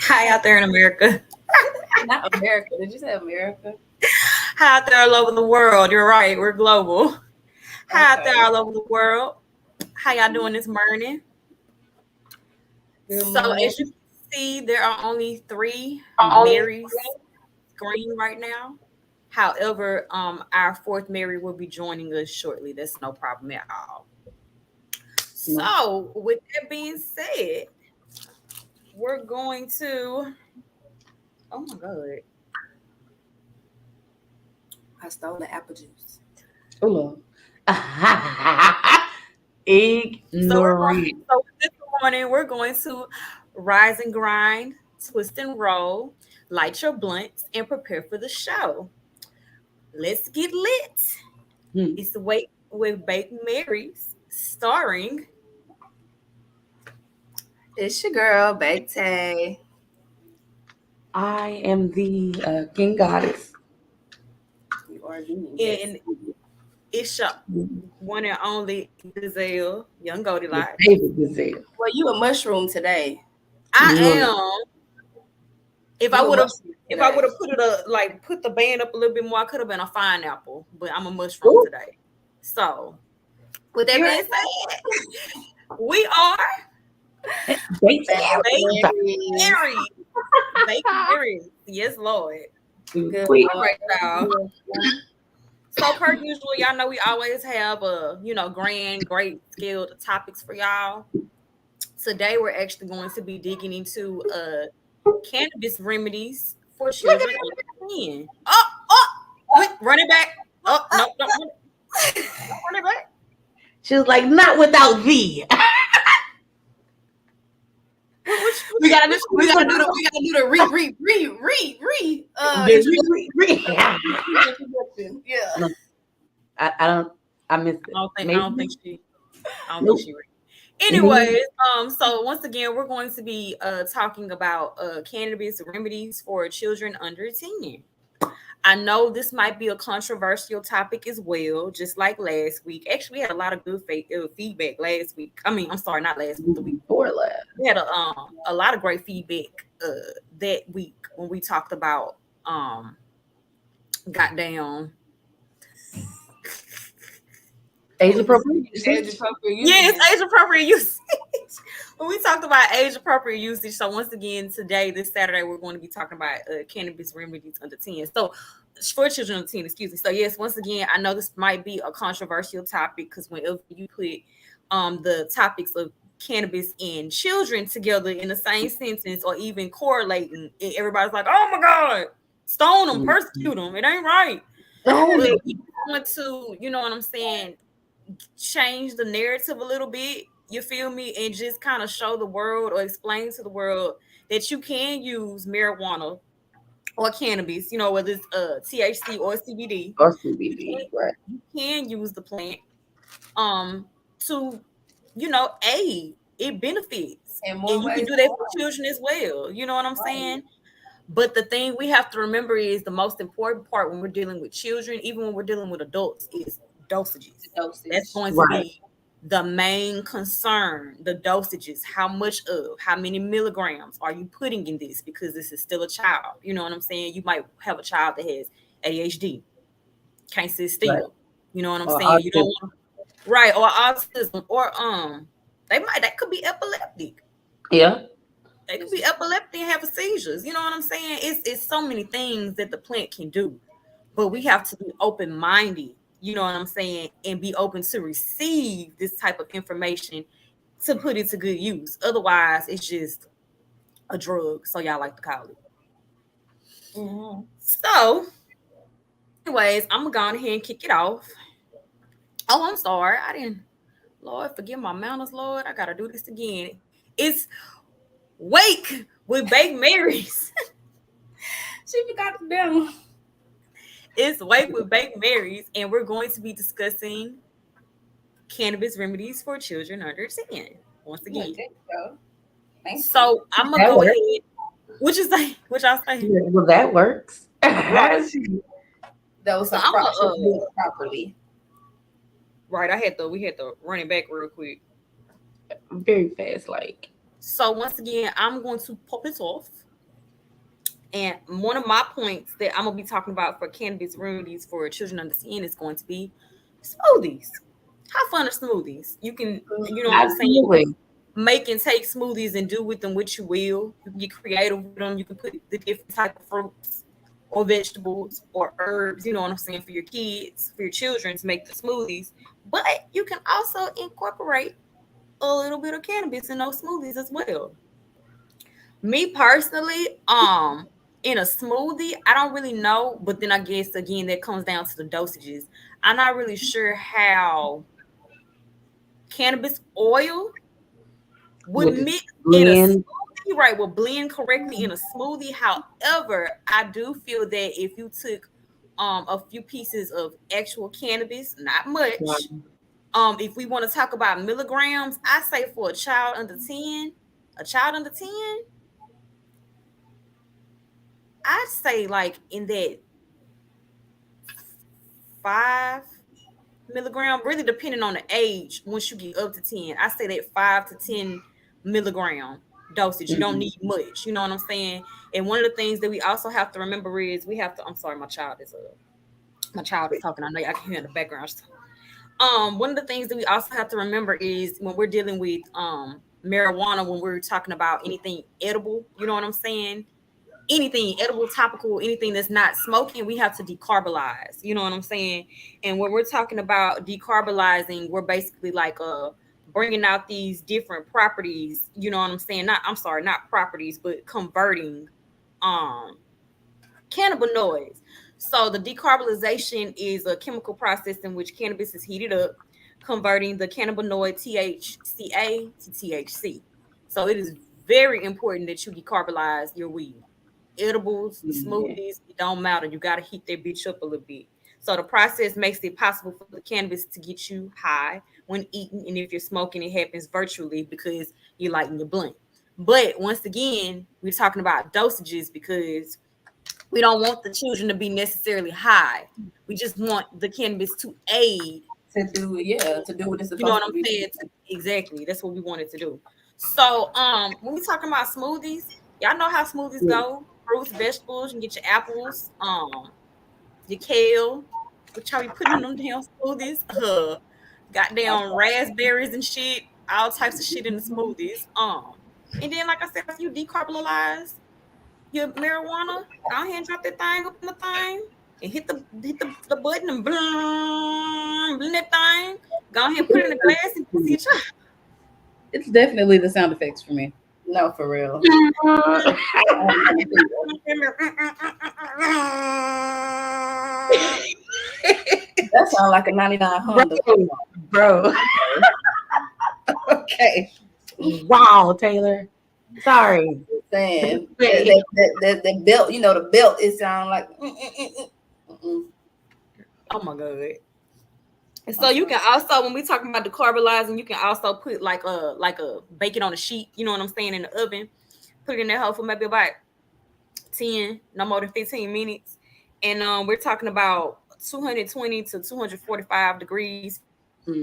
Hi out there in America. Not America. Did you say America? Hi out there all over the world. You're right. We're global. Hi out there Okay. all over the world. How y'all doing this morning? Good So morning. as you can see, there are only three Marys green right now. However, our fourth Mary will be joining us shortly. That's no problem at all. So with that being said, we're going to. Oh my god! I stole the apple juice. Hello. So we're going. Ignorant. So this morning we're going to rise and grind, twist and roll, light your blunts, and prepare for the show. Let's get lit. Hmm. It's the Wake with Baked Marys, starring. It's your girl, Tay. I am the king goddess. You are the And it's your one and only Gazelle, Young The Goldilocks. favorite gazelle. Well, you a mushroom today. I Look, am. If You I a would have, mushroom if I today. would have put it put the band up a little bit more, I could have been a fine apple. But I'm a mushroom ooh, today. So with that You're being said, we are baked Baked Berries. Marys. Baked Marys. Yes, Lord. Good Quick. All right, y'all. morning. So per usual, y'all know we always have grand, great skilled topics for y'all. Today we're actually going to be digging into cannabis remedies for children under 10. Run it back. Oh, no, don't run it. Don't run it back. She was like, not without thee. We gotta do the re. Introduction. Yeah. I don't. I missed it. I Maybe. don't think she. I don't Nope. think she ready. Anyways, so once again, we're going to be talking about cannabis remedies for children under 10. I know this might be a controversial topic as well, just like last week. Actually, we had a lot of good feedback last week. I mean, I'm sorry, not last week, the week Before last. we had a lot of great feedback that week when we talked about goddamn Age appropriate. Age appropriate. age appropriate usage. When we talked about age appropriate usage, so once again today, this Saturday, we're going to be talking about cannabis remedies under 10. So for children under 10, excuse me. So yes, once again, I know this might be a controversial topic because whenever you put the topics of cannabis and children together in the same sentence or even correlating, everybody's like, oh my god, stone them, persecute them, it ain't right. No. But we want to, you know what I'm saying, change the narrative a little bit, you feel me, and just kind of show the world or explain to the world that you can use marijuana or cannabis, whether it's THC or CBD. Or CBD, right? You can use the plant to aid, it benefits, In and more you can ways do that for children as well, you know what I'm saying. But the thing we have to remember is the most important part when we're dealing with children, even when we're dealing with adults, is dosages. dosage. That's going to Right. be the main concern. The dosages, how many milligrams are you putting in this? Because this is still a child. You know what I'm saying? You might have a child that has ADHD, can't sit still. Right. You know what I'm Or saying? You don't autism. want right, or autism, or that could be epileptic. Yeah. They could be epileptic and have seizures. You know what I'm saying? It's so many things that the plant can do, but we have to be open minded. You know what I'm saying, and be open to receive this type of information to put it to good use. Otherwise, it's just a drug. So y'all like to call it. Mm-hmm. So, anyways, I'm gonna go on ahead and kick it off. Oh, I'm sorry, I didn't. Lord, forgive my manners, Lord. I gotta do this again. It's Wake with Baked Marys. She forgot the demo. It's Wake with Baked Marys, and we're going to be discussing cannabis remedies for children under 10. Once Look, again. there you go. Thank So I'm gonna That go works. ahead. What you say? What y'all say? Well, that works. Right. those So are I'm properly. right. We had to run it back real quick. Very fast, like. So once again, I'm going to pop it off. And one of my points that I'm gonna be talking about for cannabis remedies for children under 10 is going to be smoothies. How fun are smoothies? You can, you know what I'm saying, Absolutely. make and take smoothies and do with them what you will. You can get creative with them. You can put the different type of fruits or vegetables or herbs, you know what I'm saying, for your kids, for your children to make the smoothies. But you can also incorporate a little bit of cannabis in those smoothies as well. Me personally, in a smoothie, I don't really know, but then I guess again that comes down to the dosages. I'm not really sure how cannabis oil would With the mix in a blend. smoothie, right? Will blend correctly in a smoothie. However, I do feel that if you took a few pieces of actual cannabis, not much. If we want to talk about milligrams, I say for a child under 10, I'd say like in that 5 milligram, really depending on the age. Once you get up to 10, I say that 5 to 10 milligram dosage. You don't need much, you know what I'm saying? And one of the things that we also have to remember is we have to, I'm sorry, my child is talking. I know I can hear in the background. One of the things that we also have to remember is when we're dealing with marijuana, when we're talking about anything edible, you know what I'm saying, anything edible, topical, anything that's not smoking, we have to decarbolize. You know what I'm saying? And when we're talking about decarbonizing, we're basically like bringing out these different properties. You know what I'm saying? Not properties, but converting um cannabinoids. So the decarbonization is a chemical process in which cannabis is heated up, converting the cannabinoid THCA to THC. So it is very important that you decarbonize your weed. Edibles, the smoothies, it don't matter. You got to heat that bitch up a little bit. So the process makes it possible for the cannabis to get you high when eating, and if you're smoking, it happens virtually because you're lighting your blunt. But once again, we're talking about dosages because we don't want the children to be necessarily high. We just want the cannabis to aid. To do what it's You know what supposed to I'm be. saying? Exactly. That's what we wanted to do. So, when we talking about smoothies, y'all know how smoothies go. Fruits, vegetables, you can get your apples, your kale, which how you putting in them damn smoothies. Goddamn raspberries and shit, all types of shit in the smoothies. And then like I said, if you decarbonalize your marijuana, go ahead and drop that thing up in the thing and hit the button and blend that thing. Go ahead and put it in a glass and see your child. It's definitely the sound effects for me. No, for real. That sounds like a 99 Honda. Bro. Okay. Wow, Taylor. Sorry. Saying the belt, the belt, it sounds like. Oh my god. And so you can also, when we talking about decarbonizing, you can also put like a bake it on a sheet, you know what I'm saying, in the oven. Put it in that hole for maybe about 10, no more than 15 minutes. And we're talking about 220 to 245 degrees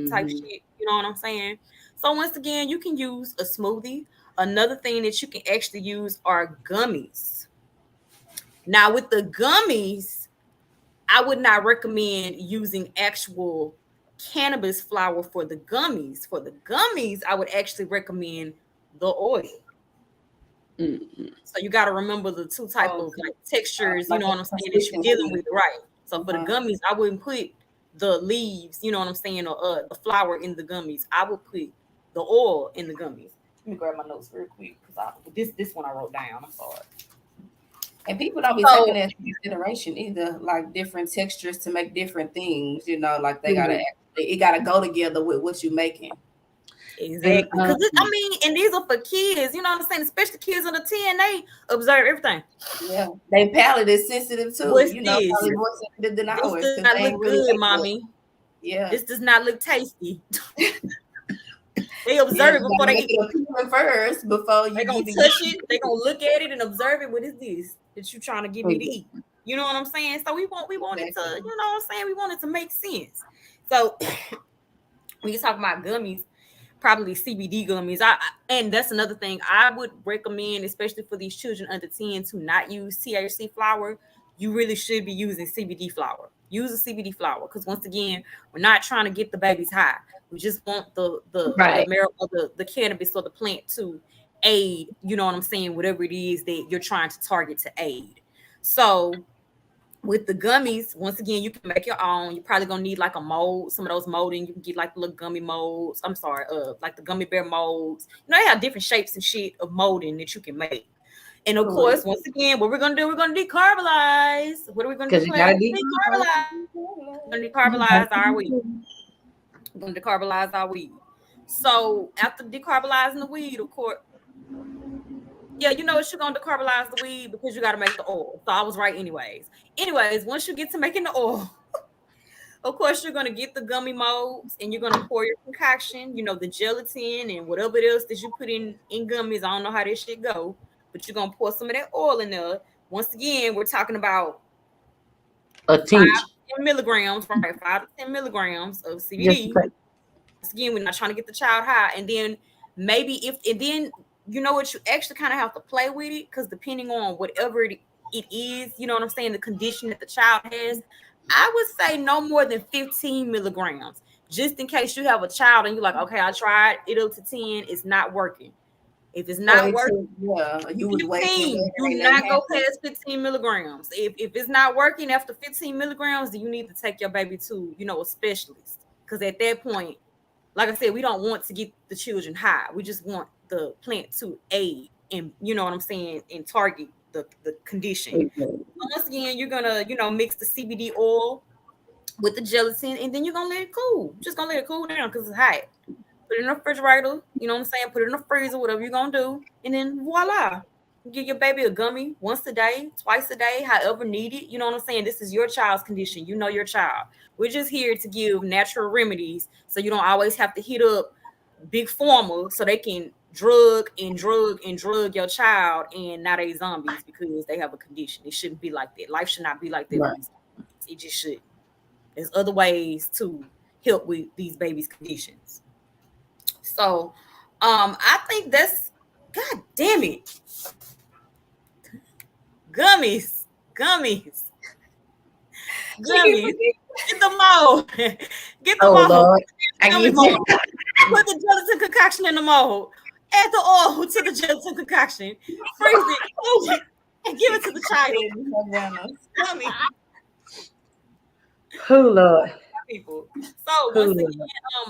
type shit. You know what I'm saying? So once again, you can use a smoothie. Another thing that you can actually use are gummies. Now with the gummies, I would not recommend using actual cannabis flower for the gummies. For the gummies, I would actually recommend the oil. So you got to remember the two type of like textures, you know what I'm saying, that you're dealing with, right? So for the gummies, I wouldn't put the leaves, you know what I'm saying, or the flower in the gummies. I would put the oil in the gummies. Let me grab my notes real quick because this one I wrote down. I'm sorry. And people don't be taking that into consideration either, like different textures to make different things. Like they it gotta go together with what you're making. Exactly. Because and these are for kids, you know what I'm saying? Especially kids under 10, they observe everything. Yeah. Their palate is sensitive too. What's Probably more sensitive than ours. This does not look good, mommy. Yeah. This does not look tasty. They observe it before they eat it first before you they gonna touch it. They gonna look at it and observe it. What is this that you trying to get me to eat? You know what I'm saying? So we want it to, you know what I'm saying? We want it to make sense. So when you talk about gummies, probably CBD gummies. And that's another thing I would recommend, especially for these children under 10, to not use THC flower. You really should be using CBD flower. Use a CBD flower because once again, we're not trying to get the babies high. We just want the Right. the cannabis or the plant to aid, you know what I'm saying, whatever it is that you're trying to target to aid. So with the gummies, once again, you can make your own. You're probably gonna need like a mold, some of those molding. You can get like the little gummy molds. I'm sorry, like the gummy bear molds. You know, they have different shapes and shit of molding that you can make. And of course, once again, what we're gonna do, we're gonna decarbolize. What are we gonna do? Because you gotta Decarbolize. We're gonna decarbolize our weed. We're gonna decarbolize our weed. So after decarbonizing the weed, of course, yeah, you know what, you're gonna decarbonize the weed because you gotta make the oil. So I was right anyways. Anyways, once you get to making the oil, of course, you're gonna get the gummy molds and you're gonna pour your concoction, you know, the gelatin and whatever else that you put in gummies. I don't know how this shit go, but you're gonna pour some of that oil in there. Once again, we're talking about a 5 tinge. to 10 milligrams, right? 5 to 10 milligrams of CBD. Once again, we're not trying to get the child high. And then maybe you know what, you actually kind of have to play with it because depending on whatever it is, you know what I'm saying, the condition that the child has, I would say no more than 15 milligrams, just in case you have a child and you're like, okay, I tried it up to 10, it's not working. If it's not working, you would wait. Do not go past 15 milligrams. If it's not working after 15 milligrams, then you need to take your baby to, you know, a specialist. Because at that point, like I said, we don't want to get the children high. We just want the plant to aid and, you know what I'm saying, and target the condition. So once again, you're gonna, you know, mix the CBD oil with the gelatin, and then you're gonna let it cool. Just gonna let it cool down because it's hot. Put it in the refrigerator, you know what I'm saying? Put it in the freezer, whatever you're gonna do, and then voila. Give your baby a gummy once a day, twice a day, however needed. You know what I'm saying? This is your child's condition. You know your child. We're just here to give natural remedies so you don't always have to hit up big pharma so they can drug your child and now they zombies because they have a condition. It shouldn't be like that. Life should not be like that. Right. It just should. There's other ways to help with these babies' conditions. So I think that's, God damn it. Gummies. Get the mold. Get the mold. Lord. Mold. Put the gelatin concoction in the mold. Add the oil to the gelatin concoction. Freeze it. And give it to the child. Gummy. Oh Lord. People. So once again,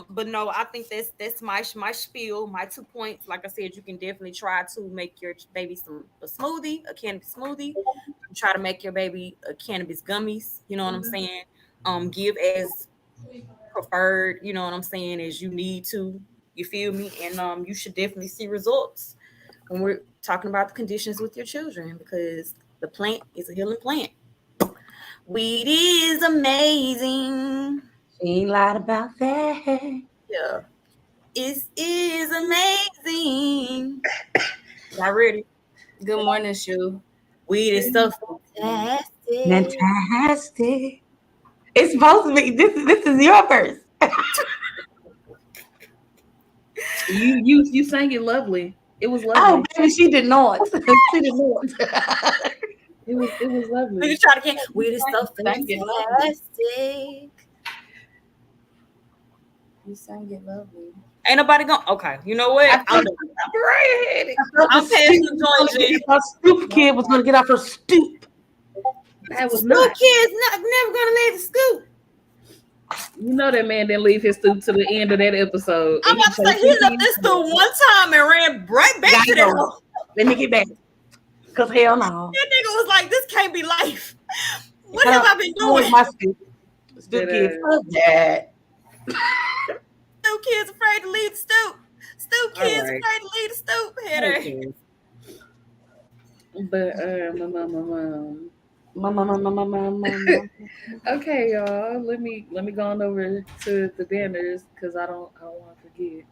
but no, I think that's my spiel, my 2 points. Like I said, you can definitely try to make your baby a smoothie, a cannabis smoothie. Try to make your baby a cannabis gummies. You know what I'm saying? Give as preferred, you know what I'm saying, as you need to. You feel me? And you should definitely see results when we're talking about the conditions with your children because the plant is a healing plant. Weed is amazing. She ain't lied about that. Yeah. It is amazing. Y'all ready? Good morning, Shu. Weed is so fantastic. Fantastic. It's supposed to be. This is your verse. You sang it lovely. It was lovely. Oh, baby, she did not. She did not. It was lovely. We try to get weed is so fantastic. You sang it lovely. Ain't nobody going. Okay, you know what? I'm passing the joint. Stupid kid was gonna get off her stoop. That was no kid's never gonna leave the stoop. You know that man didn't leave his stoop to the end of that episode. I'm about to say he left this stoop one time and ran right back to that. Let me get back. Cause hell no. That nigga was like, "This can't be life. What have I been doing?" My stoop kid, fuck that. Stoop kids afraid to leave the stoop. Stoop kids afraid to leave the stoop. Header. But okay, y'all. Let me go on over to the banners because I don't want to forget.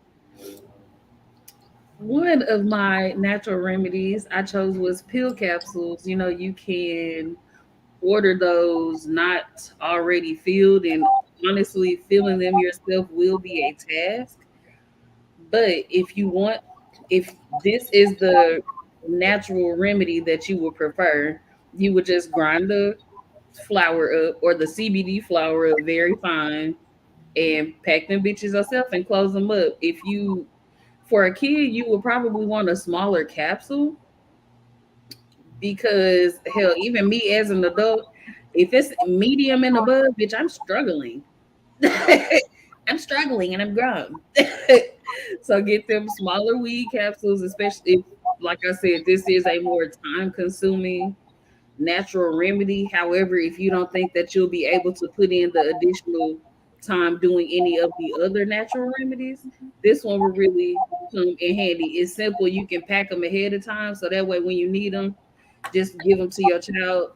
One of my natural remedies I chose was pill capsules. You know, you can order those not already filled, and honestly, filling them yourself will be a task. But if this is the natural remedy that you would prefer, you would just grind the flour up or the CBD flour up very fine and pack them bitches yourself and close them up. If you, for a kid, you would probably want a smaller capsule because hell, even me as an adult, if it's medium and above, bitch, I'm struggling. I'm struggling and I'm grown. So get them smaller weed capsules, especially if, like I said, this is a more time consuming natural remedy. However, if you don't think that you'll be able to put in the additional time doing any of the other natural remedies, this one will really come in handy. It's simple. You can pack them ahead of time. So that way, when you need them, just give them to your child.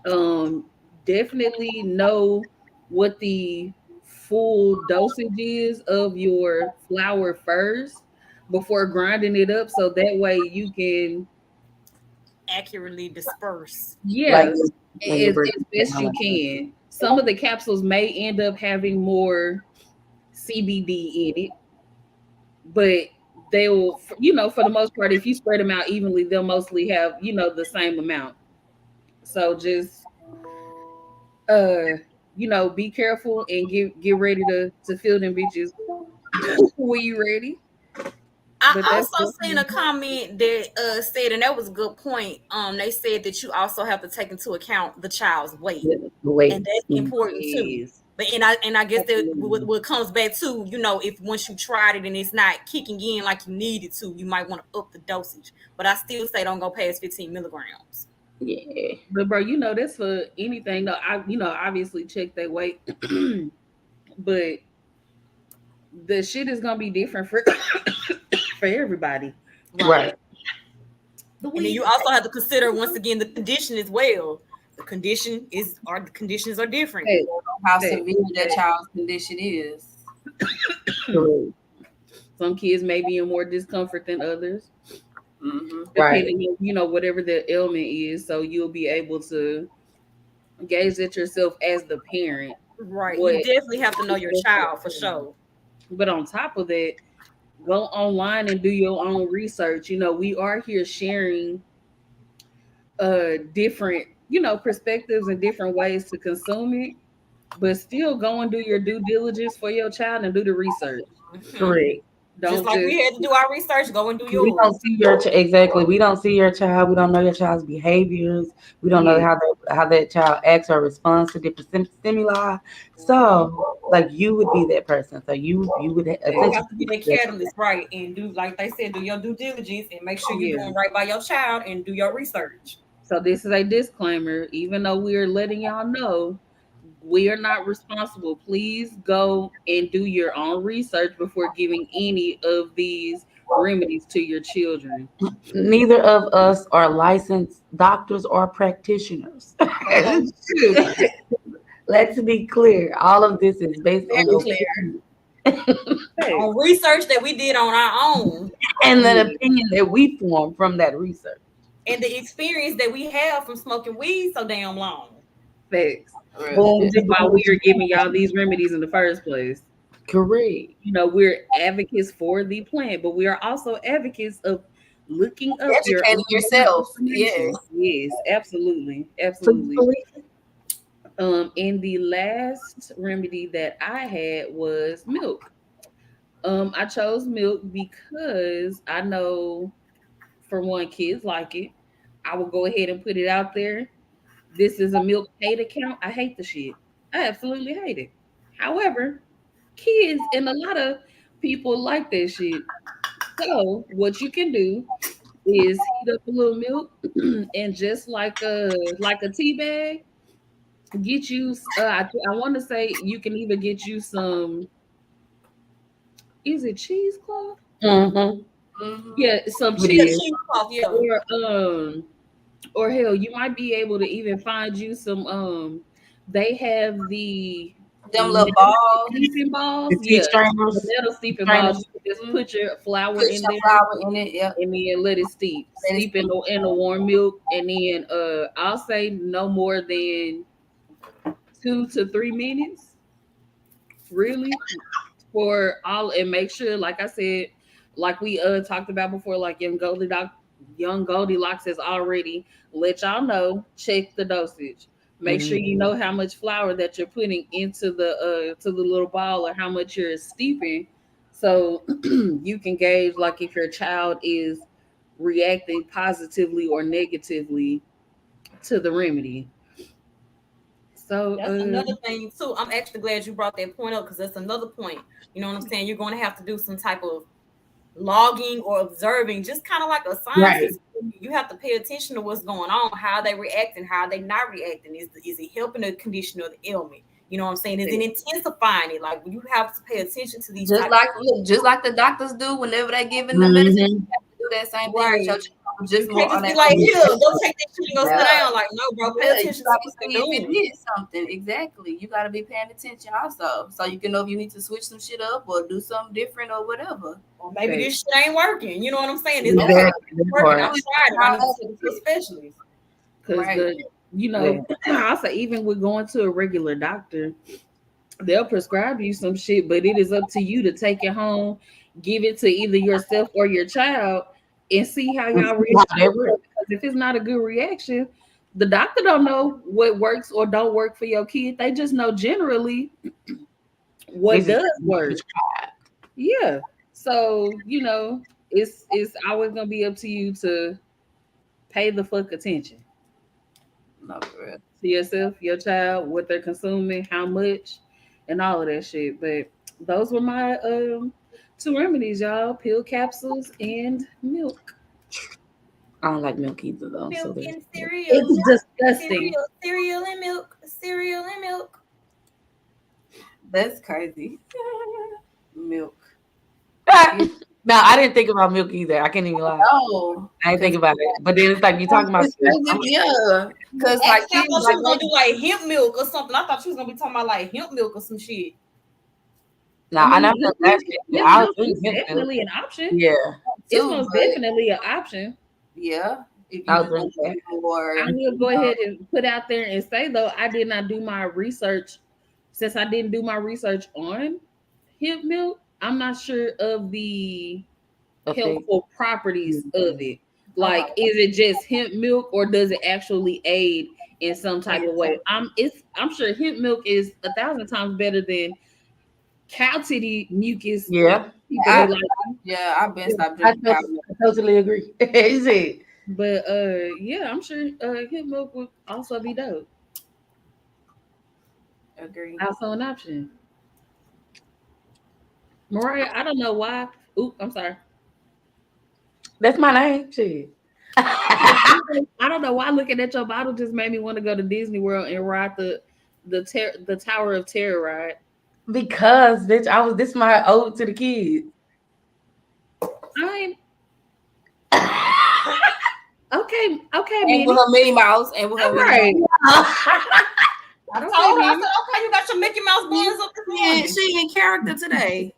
Um, Definitely know what the full dosage is of your flour first before grinding it up, so that way you can, Accurately disperse. yeah, Like when you break as it best down you like that. can. Some of the capsules may end up having more CBD in it, but they will, for the most part, if you spread them out evenly, they'll mostly have, the same amount. So just uh be careful and get ready to fill them bitches when you ready. But I that's also seen a comment that said, and that was a good point. They said that you also have to take into account the child's weight, Yeah, the weight. and that's important too. yes, But and I guess that absolutely. what comes back to, if once you tried it and it's not kicking in like you needed to, you might want to up the dosage. But I still say don't go past 15 milligrams. Yeah. But bro, that's for anything though. I obviously check their weight, but the shit is gonna be different for for everybody. Right. Right. The And then weed. you also have to consider once again the condition as well. The conditions are different. Hey, How hey, severe that hey. child's condition is. Correct. Some kids may be in more discomfort than others, Mm-hmm. Right. depending on whatever their ailment is. So you'll be able to gauge it yourself as the parent. Right. You What definitely have to know your child for sure. But on top of that, go online and do your own research. We are here sharing different, perspectives and different ways to consume it, but still go and do your due diligence for your child and do the research. Mhm. Correct. Just Don't like just we had to do our research, go and do We don't yours. see your exactly. We don't see your child. We don't know your child's behaviors. We don't know yeah. how that child acts or responds to different stimuli. So, like, you would be that person. So you would You essentially have to be that be catalyst, right? And do, like they said, do your due diligence and make sure you're Yeah. doing right by your child and do your research. So this is a disclaimer. Even though we are letting y'all know, we are not responsible. Please go and do your own research before giving any of these remedies to your children. neither of us are licensed doctors or practitioners. Hello. Let's be clear. All of this is based on Very clear. opinion Hey, On research that we did on our own and yeah, an opinion that we form from that research. and the experience that we have from smoking weed so damn long. facts. Boom. Which is why we are giving y'all these remedies in the first place. Correct. We're advocates for the plant, but we are also advocates of looking up your Educating own yourself. information. Yes. Yes, absolutely. Please Absolutely. believe. And the last remedy that I had was milk. I chose milk because I know, for one, kids like it. I will go ahead and put it out there. This is a milk hate account. I hate the shit. I absolutely hate it. However, kids and a lot of people like that shit. So what you can do is heat up a little milk and just like a tea bag, get you. I want to say you can either get you some. Is it cheesecloth? Mm-hmm. Mm-hmm. Yeah, some It Yeah, cheese, is. cheesecloth, yeah. or hell, you might be able to even find you some. They have the Them little metal balls. steeping balls. The tea Yeah, the strainers. metal steeping balls. Strainers. You can just Mm-hmm. put your flour Put in some there flour in it. Yep. and then let it steep. Let it Steep in the warm milk, and then I'll say no more than 2 to 3 minutes. Really, for all, and make sure, like I said, like we talked about before, like young Goldilocks has already let y'all know, check the dosage. Make sure you know how much flour that you're putting into the to the little ball, or how much you're steeping, so you can gauge like if your child is reacting positively or negatively to the remedy. So that's another thing too. I'm actually glad you brought that point up, because that's another point. You know what I'm saying? You're going to have to do some type of logging or observing, just kind of like a science. Right. You have to pay attention to what's going on, how they reacting, how they not reacting. Is it helping the condition or the ailment? You know what I'm saying? Is it intensifying it? Like, you have to pay attention to these. Just like the doctors do whenever they giving the medicine. You have to do that same thing with your child. Just you can't just be like, here, go take that shit and go sit down. Like, no, bro, pay attention to what they're doing. If it is something, exactly. You got to be paying attention also, so you can know if you need to switch some shit up or do something different or whatever. Or maybe this shit ain't working. You know what I'm saying? It's working. I'm trying. I need to see a specialist. Because you know, also even with going to a regular doctor, they'll prescribe you some shit, but it is up to you to take it home, give it to either yourself or your child, and see how y'all react. Because if it's not a good reaction, the doctor don't know what works or don't work for your kid. They just know generally what does work. Yeah. So, you know, it's always gonna be up to you to pay the fuck attention. No, for real. To yourself, your child, what they're consuming, how much, and all of that shit. But those were my 2 remedies, y'all: pill capsules and milk. I don't like milk either, though. Milk and cereal. It's disgusting. Cereal and milk. Cereal and milk. That's crazy. Milk. No, I didn't think about milk either. I can't even lie. No, I didn't think about it. But then it's like you talking about yeah, because like I thought she was gonna do like hemp milk or something. I thought she was gonna be talking about like hemp milk or some shit. No, I know it's definitely an option. Yeah, it's most definitely an option. Yeah. I will go ahead and put out there and say, though, I did not do my research. Since I didn't do my research on hemp milk, I'm not sure of the helpful properties of it. Like, is it just hemp milk, or does it actually aid in some type of way? I'm sure hemp milk is 1,000 times better than cow titty mucus. Yeah. I've been stopped drinking cow milk. I totally agree. Is it? But yeah, I'm sure hemp milk would also be dope. Agree. Also an option. Mariah, I don't know why. Oop, I'm sorry. That's my name. Shit. I don't know why looking at your bottle just made me want to go to Disney World and ride the Tower of Terror ride. Because, bitch, this is my ode to the kids. Okay, and with her Minnie Mouse and with her right. I told her, I said, okay, you got your Mickey Mouse buns up this morning. She in character today.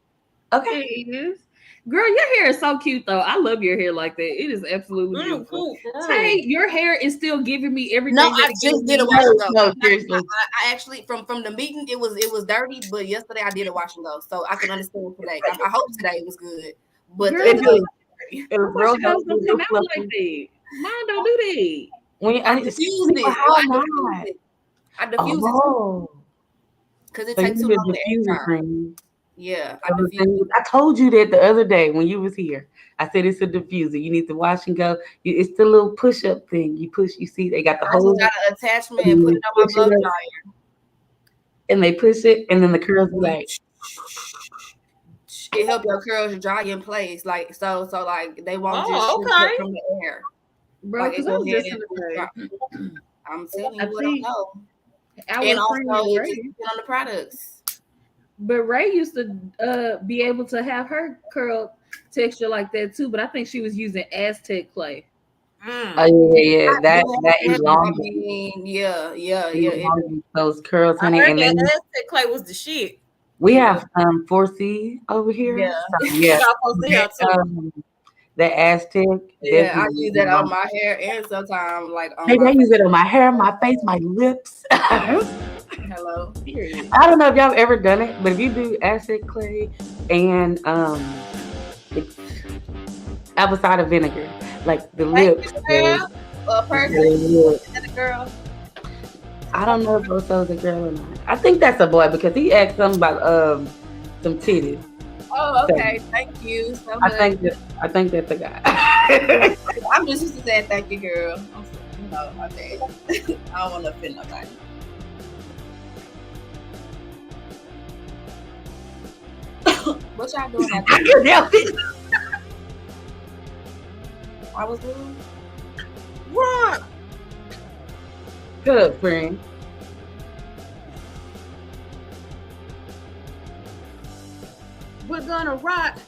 Okay, it is. Girl, your hair is so cute though. I love your hair like that. It is absolutely beautiful. Hey, your hair is still giving me everything. No, I just did a wash and go. No, seriously. I actually from the meeting it was dirty, but yesterday I did a wash and go, so I can understand today. I hope today it was good. But girl, it was real don't come out like that. Mine don't do that. When I diffused it. I diffused it because it takes too long to air. Yeah, I told you that the other day when you was here. I said it's a diffuser. You need to wash and go. It's the little push-up thing. You push. You see, they got the whole got an attachment and put it on my blow dryer. And they push it, and then the curls be like. It helps your curls dry in place, like so like they won't just from the air. Bro, because I'm just I'm telling you what I know. And also on the products. But Ray used to be able to have her curl texture like that too, but I think she was using Aztec clay. Oh yeah, that is long. I mean, yeah. Those curls, honey. And then Aztec clay was the shit. We have 4C over here. Yeah, so, yeah. The Aztec. Yeah, I use that on my hair and sometimes like on I use it on my hair, my face, my lips. Hello. Period. I don't know if y'all have ever done it, but if you do acid clay and it's apple cider vinegar, like the lips. Girl, a person, and a girl. I don't know if Oso's a girl or not. I think that's a boy because he asked something about some titties. Oh, okay. Thank you so I much. think that's a guy. I'm just used to saying thank you, girl. My bad. I don't want to offend nobody. What y'all doing out there? You nailed it. I was doing. What? Good friend. We're gonna rock.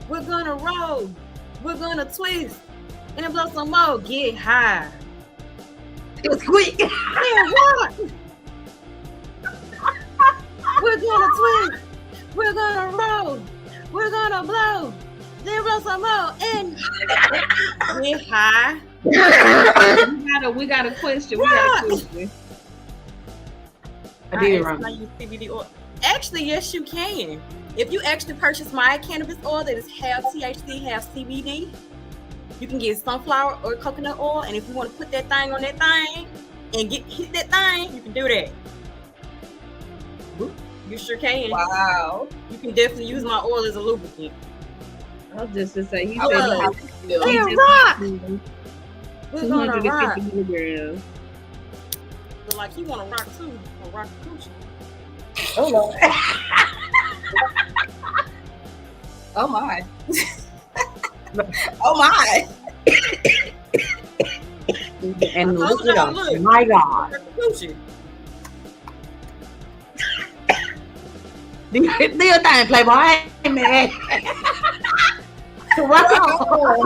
We're gonna roll. We're gonna twist. And then blow some more. Get high. It was quick. Man, what? We're gonna twist. We're gonna roll. We're gonna blow. Then blow some more. And get high. We got a question. We got a question. I did asked wrong. can I use CBD oil. Actually, yes, you can. If you actually purchase my cannabis oil that is half THC, half CBD, you can get sunflower or coconut oil. And if you want to put that thing on that thing and hit that thing, you can do that. You sure can. Wow. You can definitely use my oil as a lubricant. I was just to say, he I said wonder no. how you feel. Hey, He rock. just- We're gonna rock. 250 milligrams. But like you want to rock too. Or rock the coochie. Oh Lord. Oh my. Oh my. And I look told it y'all, up. look. My God. Rock the coochie. Do your thing, Playboy. I ain't mad. Rock on.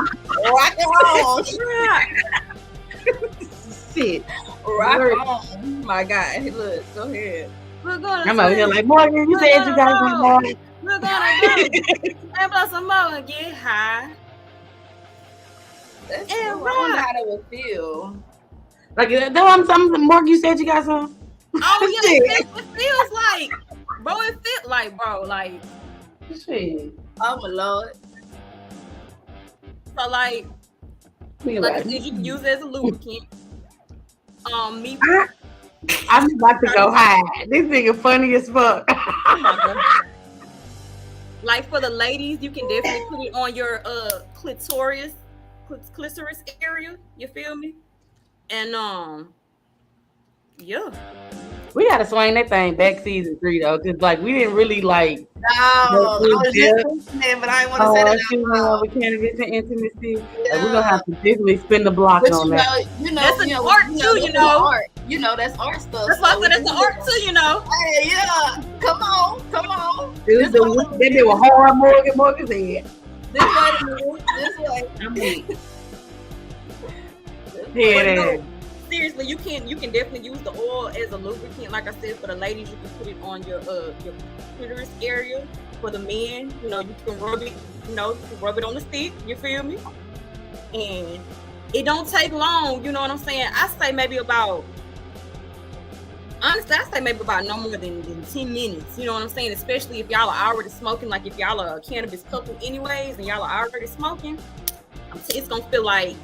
Rock on. Shit. Rock Word. on. My God. Look, go ahead. We're gonna I'm over here twist. like, Morgan, you said you guys were more. We're gonna go. And blow some more and get high. That's And cool. I wonder rock. how that would feel. Like, that was something, Morgan, you said you got some? Oh yeah, Shit. it feels like, bro. It fit like, bro, like Shit. Oh my Lord. so, like Me I like, said, you can use it as a lubricant. Me. I'm about to go high. This nigga funny as fuck. Oh my God. Like for the ladies, you can definitely put it on your clitoris area. You feel me? And yeah. We gotta swing that thing back season 3 though, cause like we didn't really like. No, I was just thinking that, but I didn't want to say that. Shooting on with cannabis and intimacy. Like, we're gonna have to definitely spin the block But on that. That's an art too, you know. Art. You know, that's art stuff. That's why I said that's the art too, you know. Hey, yeah. Come on. Dude, they did a hard Morgan's head. This way. I'm weak. Yeah, Seriously, you can definitely use the oil as a lubricant. Like I said, for the ladies, you can put it on your clitoris area. For the men, you know, you can rub it. You know, you can rub it on the stick. You feel me? And it don't take long. You know what I'm saying? I say maybe about. Honestly, I say maybe about no more than 10 minutes. You know what I'm saying? Especially if y'all are already smoking. Like if y'all are a cannabis couple, anyways, and y'all are already smoking, it's gonna feel like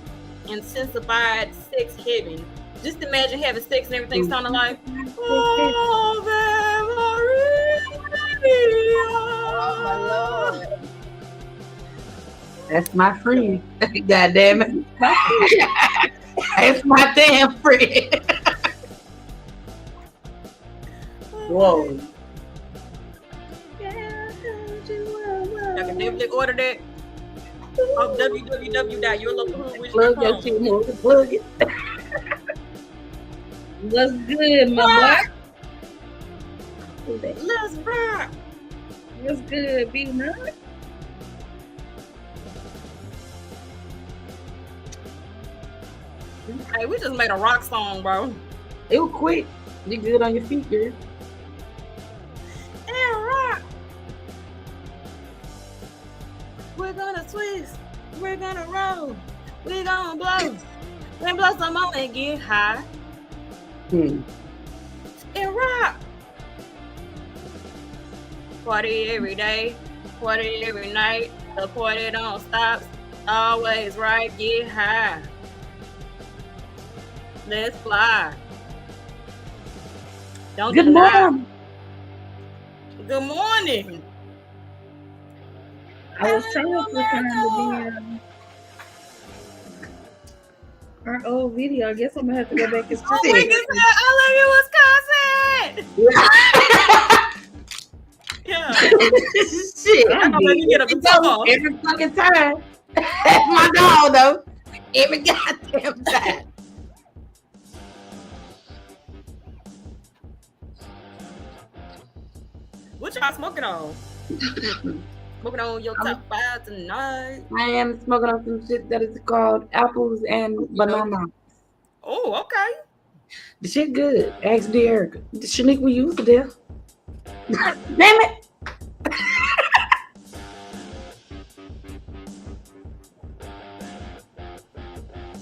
intensified sex heaven. Just imagine having sex and everything sounding like, oh, Oh my Lord. that's my friend. God damn it. That's my damn friend. Whoa. Y'all can definitely order that on www.yourlocalhood. Plug your shit, Morgan. Plug it. What's good, my boy? Let's rock. What's good, Big Man? Hey, we just made a rock song, bro. It was quick. You good on your feet, girl. And rock. We're gonna twist. We're gonna roll. We're gonna blow. Then blow some more and get high. Hmm. And rock. Party every day, party every night. The party don't stop. Always right, get high. Let's fly. Don't Good deny. morning. Good morning. I was trying to find our old video. I guess I'm gonna have to go back and Oh see my it. goodness, I love you, Wisconsin. Yeah. Shit, I know let me get up and talk. every fucking time. My dog though. Every goddamn time. What y'all smoking on? Smoking on your top 5 tonight. I am smoking on some shit that is called apples and banana. Oh, okay. The shit good. Ask Derek. Shanique, we used it there. Damn it.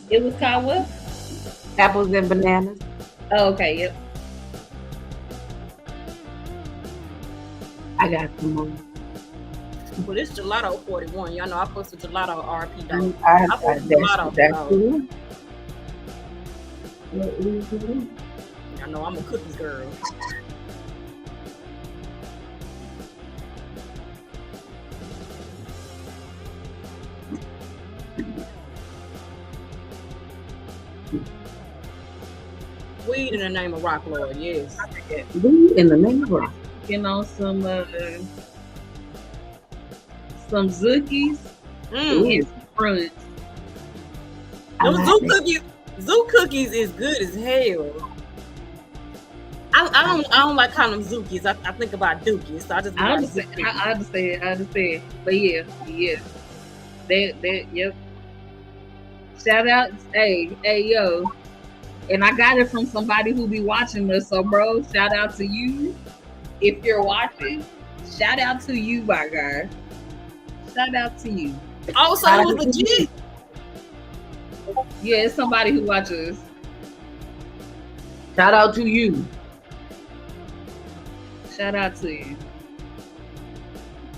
It was called what? Apples and bananas. Oh, okay, yep. I got some more. Well, this Gelato 41. Y'all know I posted Gelato RP though. I posted that's Gelato. the one. Y'all know I'm a cookies girl. Weed in the name of Rock Lord, yes. Weed in the name of rock. Getting on some Zookies and some Crunch. Those Zoo cookies is good as hell. I don't like calling them Zookies. I think about Dookies, so I just I understand. But yeah. That yep. Shout out, hey yo. And I got it from somebody who be watching us. So bro, shout out to you. If you're watching, shout out to you, my guy. Shout out to you. Oh, so it was legit. Yeah, it's somebody who watches. Shout out to you. Shout out to you.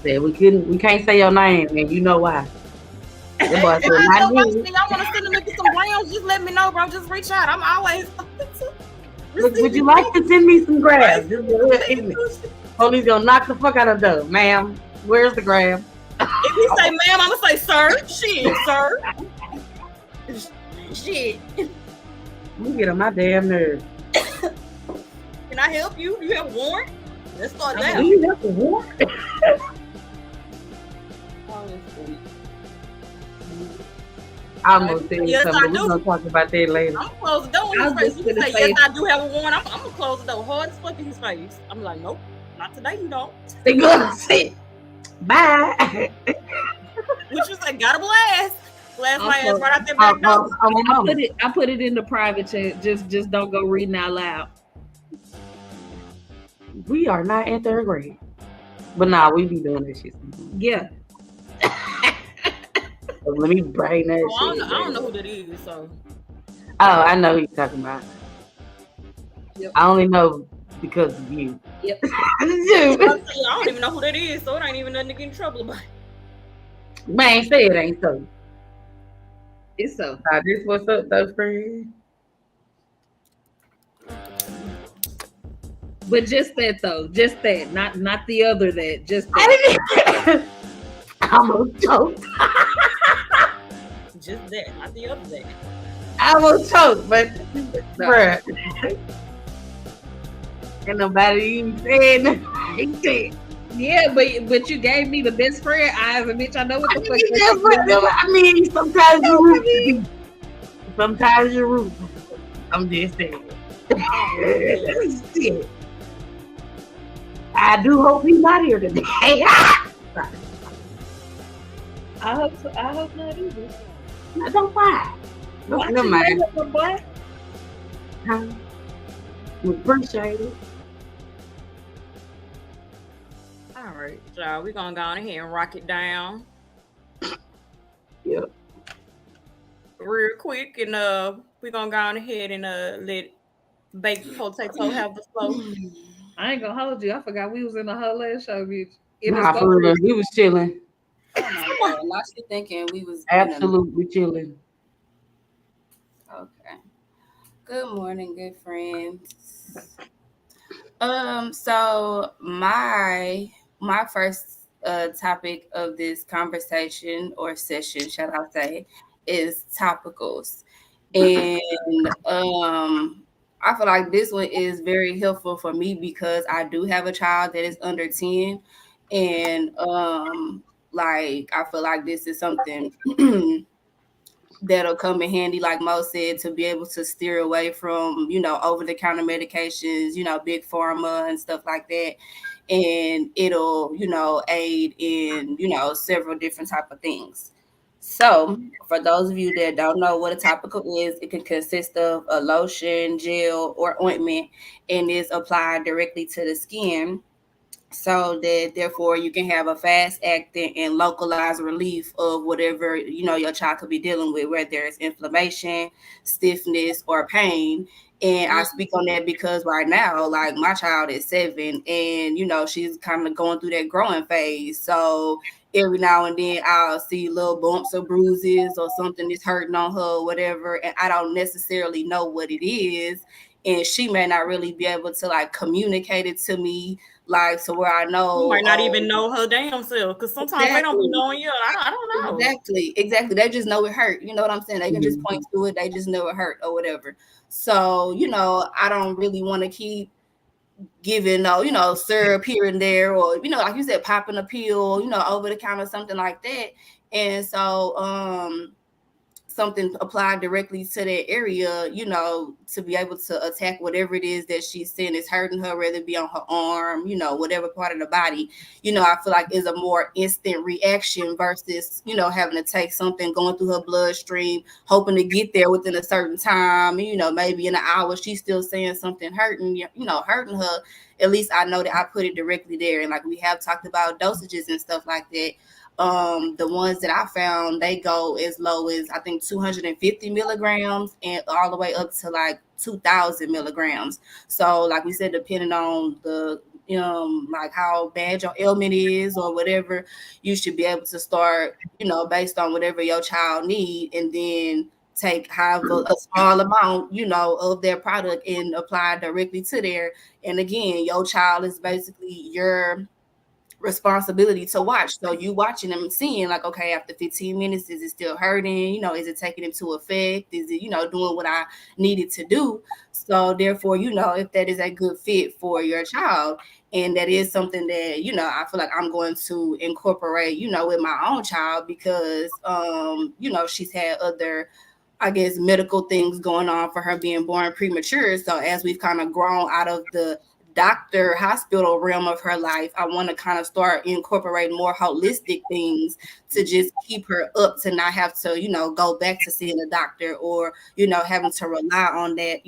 Said we can't say your name, and you know why. That boy said, I "Not want you." to send them some grams. Just let me know, bro. Just reach out. I'm always. Look, would you like to send me some grams? Police gonna knock the fuck out of the door, ma'am. Where's the gram? If you say ma'am, I'm gonna say sir. Shit, sir. Shit. You get on my damn nerves. Can I help you? Do you have a warrant? Let's start Do now. you have a warrant? I'm gonna tell you Yes, something. I We're do. gonna talk about that later. I'm gonna close the door in I his was face. just You gonna say, say- yes, I do have a warrant. I'm gonna close the door hard as fuck in his face. I'm like, nope, not today, you don't. They gonna say bye. What you say? Got a blast. Blast my ass right out there back door. I put it in the private chat. Just don't go reading out loud. We are not in third grade, but nah, we be doing that shit. Yeah. So let me brain that Oh, shit. I don't know who that is, so. Oh, I know who you're talking about. Yep. I only know because of you. Yep. I don't even know who that is, so it ain't even nothing to get in trouble about. Man, say it ain't so. It's so. This what's up, though, friend. But just that though. Just that. Not the other that. Just that. I'm gonna choke. Just that, not the other day. I will choke, but bruh. Ain't nobody even saying nothing. Yeah, but you gave me the best friend eyes, and bitch, I know what the fuck. I mean, sometimes you're rude. Sometimes you're rude. I'm just saying. Shit. I do hope he's not here today. I hope so. I hope not either. No, don't cry. Never mind. We appreciate it. All right, y'all, we're gonna go on ahead and rock it down. Yep. Real quick, and we're gonna go on ahead and let baked potato have the flow. I ain't gonna hold you. I forgot we was in the whole last show, bitch. In the Nah, scope. for real. We was chilling. Oh my God. Now she thinking we was Absolutely chilling. Okay. Good morning, good friends. So my first topic of this conversation or session, shall I say, is topicals. And I feel like this one is very helpful for me because I do have a child that is under 10. And like I feel like this is something that'll come in handy, like Mo said, to be able to steer away from, over the counter medications, big pharma and stuff like that. And it'll, aid in, several different type of things. So for those of you that don't know what a topical is, it can consist of a lotion, gel, or ointment, and is applied directly to the skin, so that therefore you can have a fast acting and localized relief of whatever your child could be dealing with, whether it's inflammation, stiffness, or pain. And I speak on that because right now, like, my child is 7, and she's kind of going through that growing phase. So every now and then I'll see little bumps or bruises or something is hurting on her or whatever, and I don't necessarily know what it is, and she may not really be able to like communicate it to me, like, so where I know, You might not even know her damn self, because sometimes they don't be knowing you. I don't know. Exactly. They just know it hurt. You know what I'm saying? They can just point to it. They just know it hurt or whatever. So, I don't really want to keep giving, syrup here and there, or, like you said, popping a pill, over the counter, something like that. And so, something applied directly to that area, to be able to attack whatever it is that she's saying is hurting her, whether it be on her arm, whatever part of the body, I feel like is a more instant reaction versus, having to take something going through her bloodstream, hoping to get there within a certain time. Maybe in an hour, she's still saying something hurting her. At least I know that I put it directly there. And like we have talked about dosages and stuff like that. The ones that I found, they go as low as I think 250 milligrams and all the way up to like 2,000 milligrams. So like we said, depending on the like how bad your ailment is or whatever, you should be able to start, based on whatever your child need, and then take however a small amount, of their product and apply directly to there. And again, your child is basically your responsibility to watch. So you watching them, seeing like, okay, after 15 minutes, is it still hurting? Is it taking into effect? Is it, doing what I needed to do? So therefore, if that is a good fit for your child. And that is something that, I feel like I'm going to incorporate, with my own child, because, she's had other, I guess, medical things going on for her being born premature. So as we've kind of grown out of the doctor hospital realm of her life, I want to kind of start incorporating more holistic things to just keep her up, to not have to, go back to seeing a doctor, or, having to rely on that,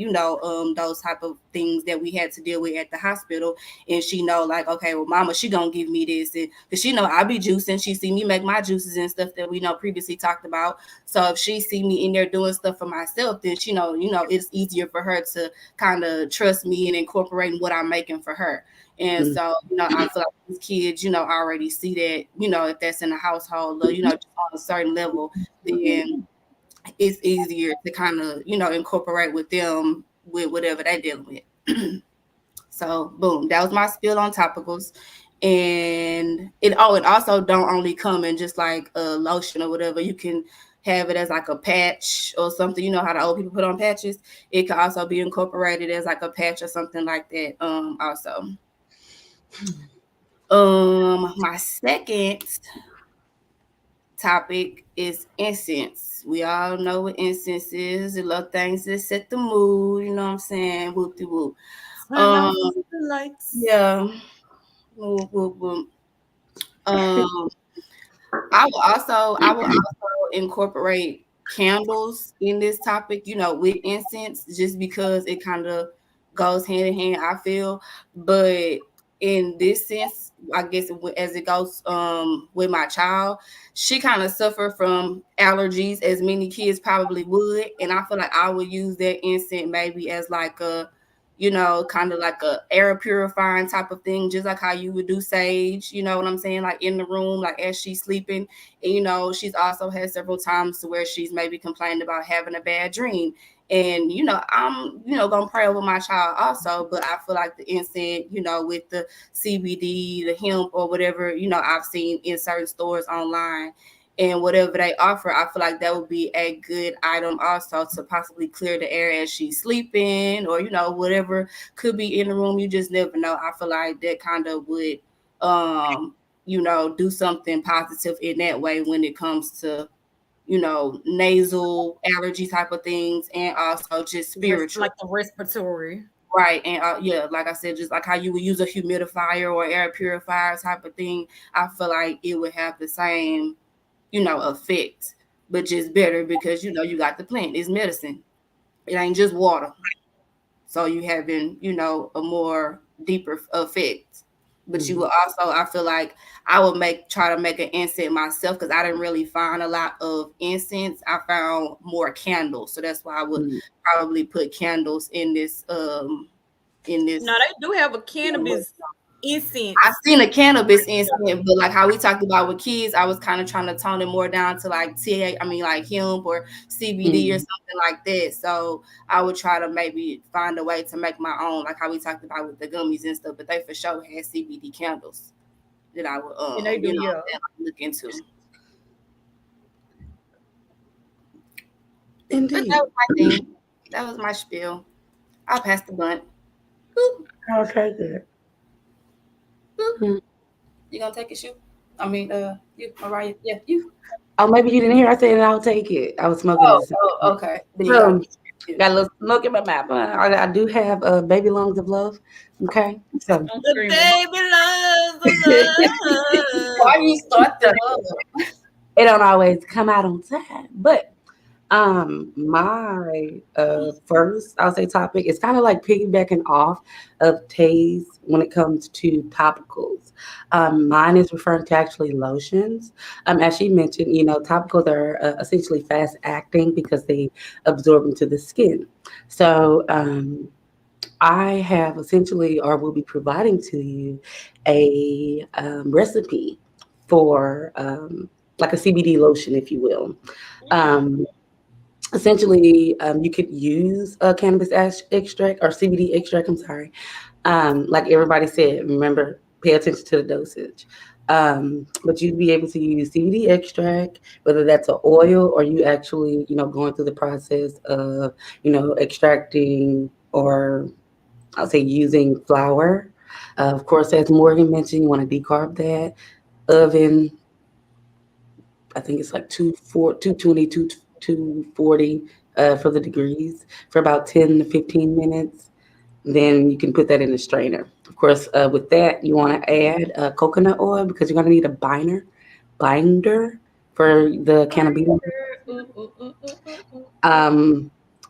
those type of things that we had to deal with at the hospital. And she know, like, okay, well, mama, she gonna give me this, and because she know I be juicing, she see me make my juices and stuff that we previously talked about. So if she see me in there doing stuff for myself, then she know, it's easier for her to kind of trust me and incorporating what I'm making for her. And so, I feel like these kids, already see that, if that's in the household, or, just on a certain level, then it's easier to kind of, incorporate with them with whatever they're dealing with. So, boom, that was my spill on topicals. And it also don't only come in just like a lotion or whatever. You can have it as like a patch or something. You know how the old people put on patches? It can also be incorporated as like a patch or something like that. Also. My second topic is incense. We all know what incense is. The little things that set the mood, you know what I'm saying? Whoop de whoop. The lights. Yeah. Whoop, whoop, whoop. I will also incorporate candles in this topic, with incense, just because it kind of goes hand in hand, I feel. But in this sense, I guess as it goes with my child, she kind of suffered from allergies, as many kids probably would, and I feel like I would use that incense maybe as like a you know, kind of like a air purifying type of thing, just like how you would do sage, you know what I'm saying, like in the room, like as she's sleeping. And, you know, she's also had several times to where she's maybe complained about having a bad dream. And, you know, I'm, you know, gonna pray over my child also, but I feel like the incense, you know, with the CBD, the hemp or whatever, you know, I've seen in certain stores online and whatever they offer, I feel like that would be a good item also to possibly clear the air as she's sleeping, or, you know, whatever could be in the room. You just never know. I feel like that kind of would, you know, do something positive in that way when it comes to, you know, nasal allergy type of things, and also just spiritual. Like the respiratory. Right. And yeah, like I said, just like how you would use a humidifier or air purifier type of thing, I feel like it would have the same, you know, effect, but just better because, you know, you got the plant. It's medicine. It ain't just water. So you having, you know, a more deeper effect. But you will also, I feel like I would try to make an incense myself, because I didn't really find a lot of incense. I found more candles. So that's why I would probably put candles in this in this. No, they do have a cannabis incense. I've seen a cannabis incense, but like how we talked about with kids, I was kind of trying to tone it more down to like like hemp or CBD or something like that. So I would try to maybe find a way to make my own, like how we talked about with the gummies and stuff. But they for sure had CBD candles that I would And they do, you know, yeah. that I look into. Indeed. But that was my thing. That was my spiel. I'll pass the blunt. Boop. Okay, good. Boop. You gonna take a shoe? I mean, you, Mariah. Yeah, you. Oh, maybe you didn't hear. I said I'll take it. I was smoking. Oh, okay. Then you Got a little smoke in my mouth. I do have baby lungs of love. Okay, so The baby loves love. why you start the love? it don't always come out on time. But my first, I'll say, topic is kind of like piggybacking off of Tay's when it comes to topicals. Mine is referring to actually lotions. As she mentioned, you know, topicals are essentially fast acting because they absorb into the skin. So I have essentially, or will be providing to you, a recipe for like a CBD lotion, if you will. Essentially, you could use a cannabis extract or CBD extract. I'm sorry. Like everybody said, remember, pay attention to the dosage. But you'd be able to use CBD extract, whether that's an oil or you actually, you know, going through the process of, you know, extracting, or I'll say using flour. Of course, as Morgan mentioned, you want to decarb that. Oven, I think it's like 220, 240 for the degrees for about 10 to 15 minutes. Then you can put that in the strainer. Of course, with that, you want to add coconut oil because you're going to need a binder for the cannabis.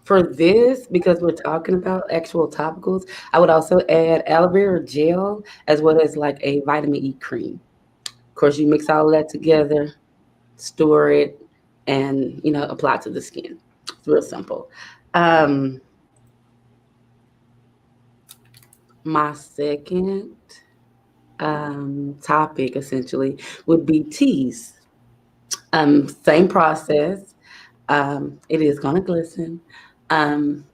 For this, because we're talking about actual topicals, I would also add aloe vera gel as well as like a vitamin E cream. Of course, you mix all of that together, store it, and, you know, apply to the skin. It's real simple. My second topic essentially would be teas. Same process. It is gonna glisten. Um,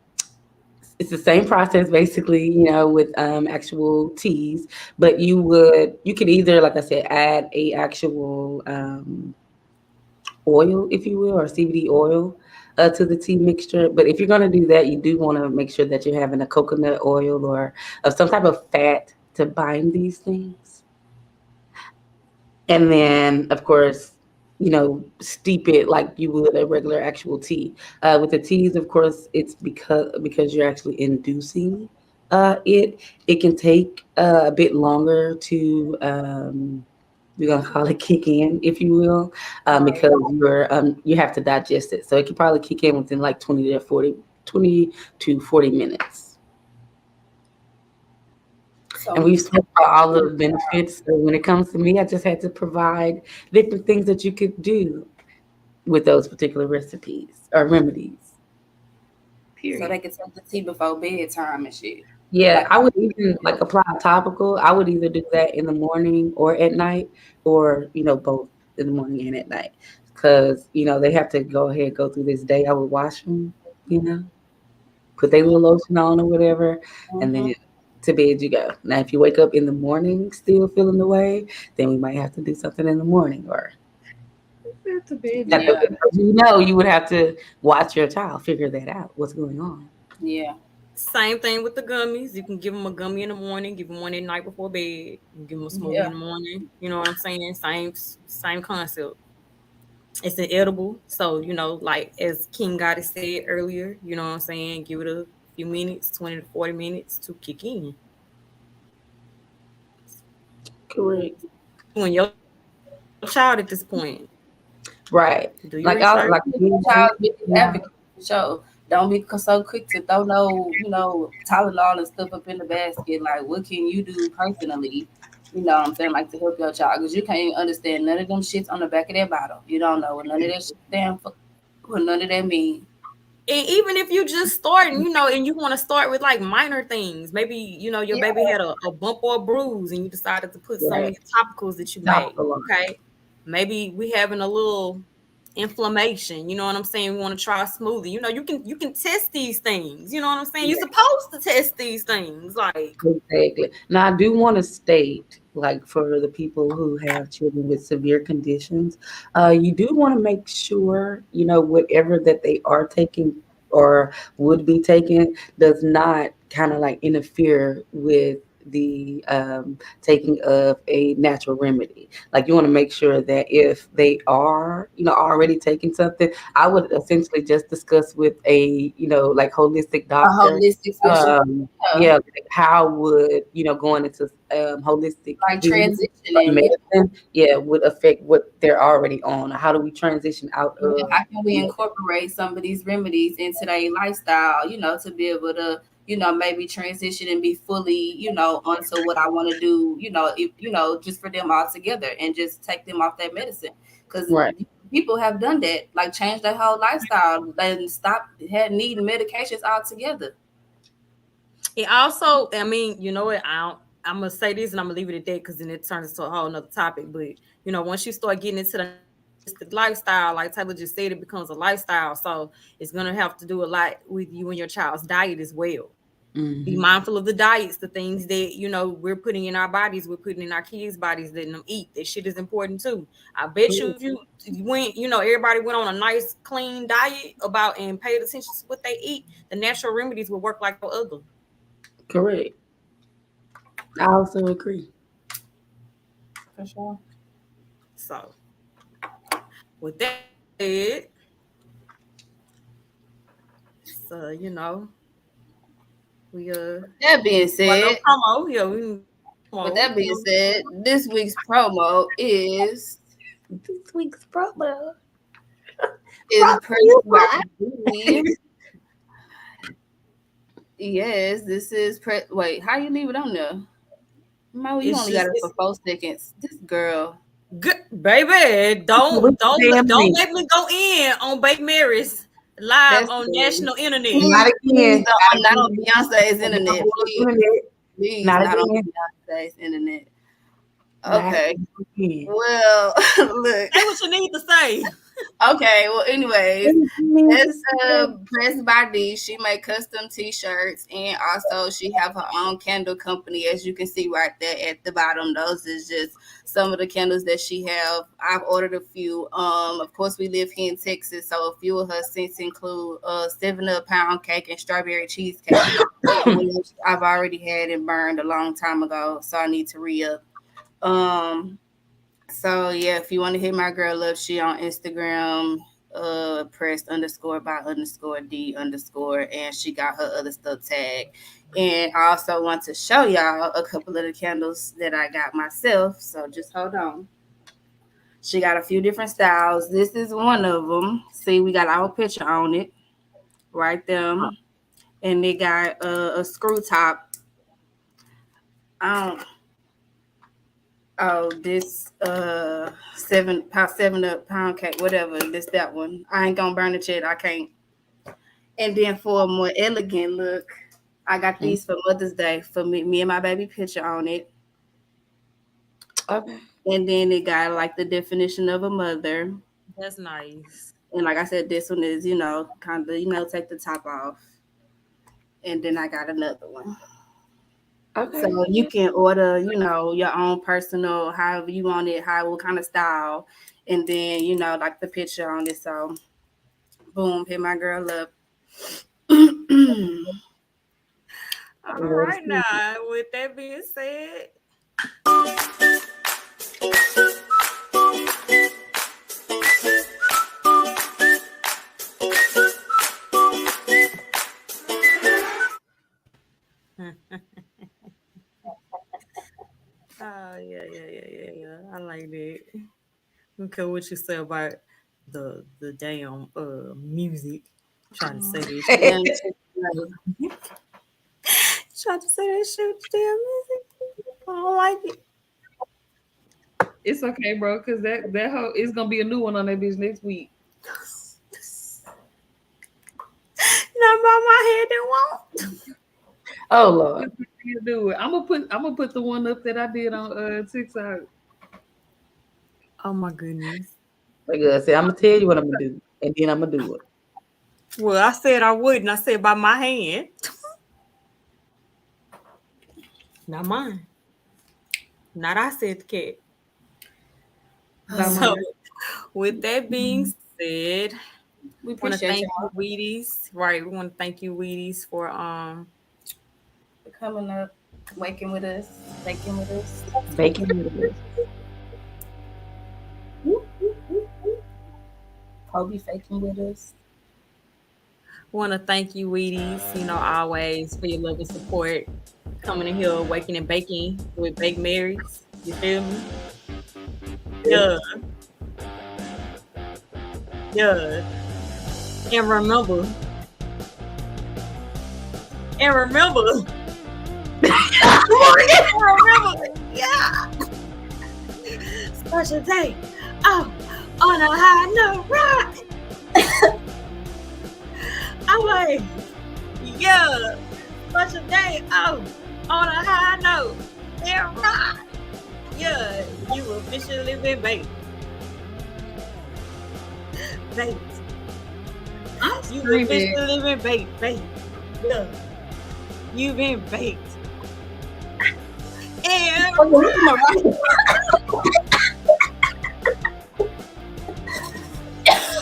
it's the same process basically, you know, with actual teas, but you could either, like I said, add a actual oil, if you will, or CBD oil to the tea mixture. But if you're going to do that, you do want to make sure that you're having a coconut oil or some type of fat to bind these things. And then, of course, you know, steep it like you would a regular actual tea. With the teas, of course, it's because you're actually inducing it can take a bit longer to we're gonna call it kick in, if you will, because you have to digest it. So it can probably kick in within like 20 to 40 minutes. So And we've spoken about all of the benefits. So when it comes to me, I just had to provide different things that you could do with those particular recipes or remedies. So they can take the tea before bedtime and shit. Yeah, Like, I would even like apply a topical. I would either do that in the morning or at night, or both in the morning and at night, because they have to go ahead go through this day. I would wash them, put their little lotion on or whatever, and mhm. then to bed you go. Now, if you wake up in the morning still feeling the way, then we might have to do something in the morning, or To bed, have to, Yeah, you would have to watch your child figure that out. What's going on? yeah. Same thing with the gummies. You can give them a gummy in the morning, give them one at night before bed. You can give them a smoothie Yeah. in the morning. You know what I'm saying? Same concept. It's an edible, so like as King Goddess said earlier. You know what I'm saying? Give it a few minutes, 20 to 40 minutes to kick in. Correct. When your child at this point, Right. do your Like I research. like Child biggest yeah. advocate for sure. Don't be so quick to throw no, Tylenol and stuff up in the basket. Like, what can you do personally? You know what I'm saying? Like, to help your child, because you can't understand none of them shits on the back of that bottle. You don't know what none of that shit stand for, what none of that mean. And even if you just starting, and you want to start with like minor things, maybe your Yeah, baby had a bump or a bruise, and you decided to put some of Right. these topicals that you made. Topical on. Okay, maybe we having a little inflammation. You know what I'm saying? We want to try a smoothie. You can test these things. You know what I'm saying? You're supposed to test these things. Like, Exactly. Now, I do want to state, like, for the people who have children with severe conditions, you do want to make sure, whatever that they are taking or would be taking does not kind of like interfere with the taking of a natural remedy. Like, you want to make sure that if they are, already taking something, I would essentially just discuss with a, like holistic a doctor. holistic specialist. Yeah, like how would going into holistic Like healing or transitioning. Yeah. medicine, yeah, would affect what they're already on? How do we transition out Yeah, of? how can we incorporate some of these remedies into their lifestyle, to be able to, maybe transition and be fully, onto what I want to do, if, just for them all together and just take them off that medicine. Because Right, people have done that, like change their whole lifestyle and stop had needing medications altogether. it also, I mean, you know what? I'm gonna say this and I'm gonna leave it at that because then it turns into a whole nother topic. But once you start getting into the lifestyle, like Taylor just said, it becomes a lifestyle. So it's gonna have to do a lot with you and your child's diet as well. Be hmm mindful of the diets, the things that we're putting in our bodies, we're putting in our kids' bodies, letting them eat. That shit is important too. I bet you if you went, everybody went on a nice clean diet about and paid attention to what they eat, the natural remedies will work like no other. correct. I also agree. For sure. So with that said, so we That being one little said, promo. Yeah, we with promo. that being said, this week's promo This week's promo is brought to pressed you by by D. Yes, this is wait, how you leave it on there? Mo, you It's only got just it for 4 seconds. This girl. good, baby. with Don't the don't damn don't link. let me go in on Baby Mary's live That's on national internet. Not please again. don't, Not not on again. Beyonce's On the internet. internet. Please, Not not on again. Beyonce's internet. Not Okay. again. Well, look. Say what you need to say. Okay. Well, anyways, Need to that's say. Pressed by D. She make custom T-shirts, and also she have her own candle company, as you can see right there at the bottom. Those is just some of the candles that she have. I've ordered a few. Of course, we live here in Texas, so a few of her scents include 7-Up pound cake and strawberry cheesecake, which I've already had and burned a long time ago, so I need to re-up. Um, so yeah, if you want to hit my girl up, she on Instagram, pressed underscore by underscore D underscore, and she got her other stuff tagged. And I also want to show y'all a couple of the candles that I got myself. So just hold on. She got a few different styles. This is one of them. See, we got our picture on it right there, and they got a screw top. Um, Oh, this 7 up pound cake, whatever. This that one. I ain't gonna burn it yet. I can't. And then for a more elegant look, I got these for Mother's Day for me and my baby picture on it. Okay. And then it got like the definition of a mother. That's nice. And like I said, this one is, kind of, take the top off. And then I got another one. Okay. So you can order, your own personal, however you want it, what kind of style. And then, like the picture on it. So boom, hit my girl up. All right, now, with that being said, oh yeah. I like that. Okay, what you say about the damn music? Trying to say this shit. Trying to say that shit with the damn music. I don't like it. It's okay, bro, because that whole it's gonna be a new one on that bitch next week. Not by my head, they won't. Oh Lord. Do it. I'm gonna put the one up that I did on TikTok. Oh my goodness. Like I said, I'm gonna tell you what I'm gonna do, and then I'm gonna do it. Well, I said I wouldn't. I said by my hand. Not mine. Not I said the cat. So, with that being said, We want to appreciate thank y'all you, Weeeeedies. Right, we want to thank you, Weeeeedies, for for coming up, waking with us, baking with us. Baking with us. Kobe faking with us. want to thank you, Weeeeedies, always for your love and support. Coming in here, waking and baking with Bake Marys. You feel me? Yeah. Yeah. And remember. Yeah. Special day. Oh, on a high note, right? I'm like, yeah. Special day. Oh, on a high note. Yeah, right. Yeah, you officially been baked. Baked. You officially been baked. Yeah. You've been baked. And